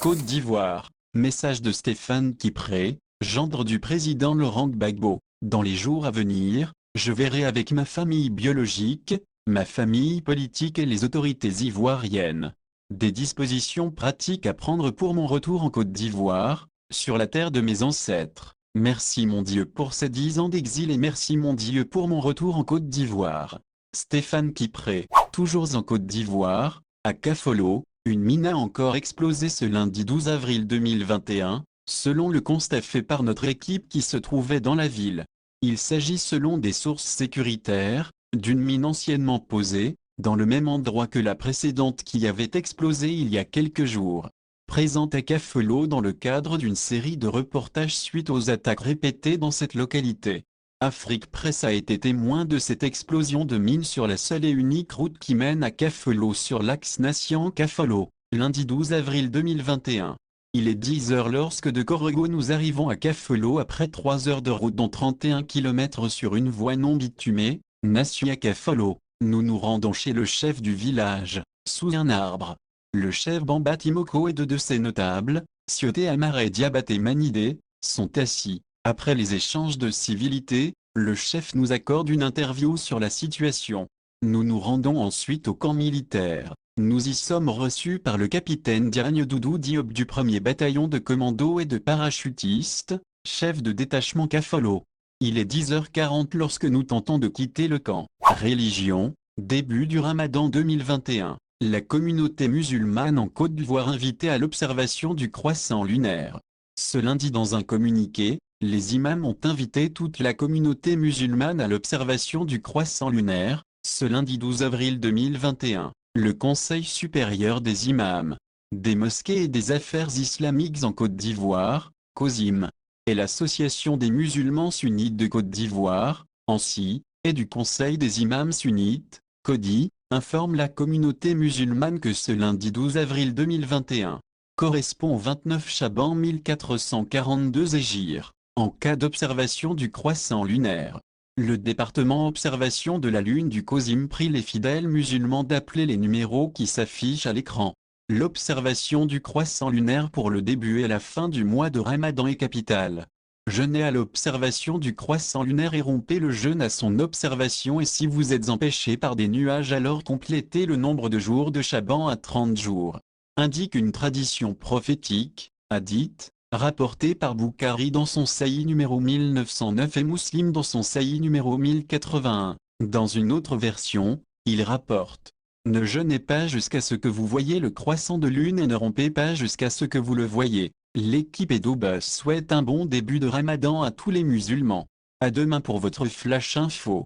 Côte d'Ivoire. Message de Stéphane Kipré, gendre du président Laurent Gbagbo. Dans les jours à venir, je verrai avec ma famille biologique, ma famille politique et les autorités ivoiriennes des dispositions pratiques à prendre pour mon retour en Côte d'Ivoire, sur la terre de mes ancêtres. Merci mon Dieu pour ces 10 ans d'exil et merci mon Dieu pour mon retour en Côte d'Ivoire. Stéphane Kipré. Toujours en Côte d'Ivoire, à Kafolo, une mine a encore explosé ce lundi 12 avril 2021, selon le constat fait par notre équipe qui se trouvait dans la ville. Il s'agit selon des sources sécuritaires, d'une mine anciennement posée, dans le même endroit que la précédente qui avait explosé il y a quelques jours. Présente à Kafolo dans le cadre d'une série de reportages suite aux attaques répétées dans cette localité. Afrique Presse a été témoin de cette explosion de mine sur la seule et unique route qui mène à Kafolo sur l'axe Nation-Kafolo, lundi 12 avril 2021. Il est 10 heures lorsque de Korogo nous arrivons à Kafolo après 3 heures de route dont 31 km sur une voie non bitumée, Nation-Kafolo. Nous nous rendons chez le chef du village, sous un arbre. Le chef Bamba Timoko et deux de ses notables, Sioté Amara et Diabaté Manidé, sont assis. Après les échanges de civilités, le chef nous accorde une interview sur la situation. Nous nous rendons ensuite au camp militaire. Nous y sommes reçus par le capitaine Diagne Doudou Diop du 1er bataillon de commandos et de parachutistes, chef de détachement Kafolo. Il est 10h40 lorsque nous tentons de quitter le camp. Religion, début du Ramadan 2021. La communauté musulmane en Côte d'Ivoire invitée à l'observation du croissant lunaire. Ce lundi dans un communiqué, les imams ont invité toute la communauté musulmane à l'observation du croissant lunaire, ce lundi 12 avril 2021. Le Conseil supérieur des imams, des mosquées et des affaires islamiques en Côte d'Ivoire, COSIM, et l'Association des musulmans sunnites de Côte d'Ivoire, ANSI, et du Conseil des imams sunnites, CODI, informent la communauté musulmane que ce lundi 12 avril 2021 correspond au 29 Chaban 1442 Hégire, en cas d'observation du croissant lunaire. Le département observation de la lune du COSIM prie les fidèles musulmans d'appeler les numéros qui s'affichent à l'écran. L'observation du croissant lunaire pour le début et la fin du mois de Ramadan est capitale. Jeûnez à l'observation du croissant lunaire et rompez le jeûne à son observation et si vous êtes empêché par des nuages alors complétez le nombre de jours de Chaban à 30 jours. Indique une tradition prophétique, hadith, rapportée par Boukhari dans son Sahih numéro 1909 et Muslim dans son Sahih numéro 1081. Dans une autre version, il rapporte: ne jeûnez pas jusqu'à ce que vous voyez le croissant de lune et ne rompez pas jusqu'à ce que vous le voyez. L'équipe Edobus souhaite un bon début de Ramadan à tous les musulmans. À demain pour votre Flash Info.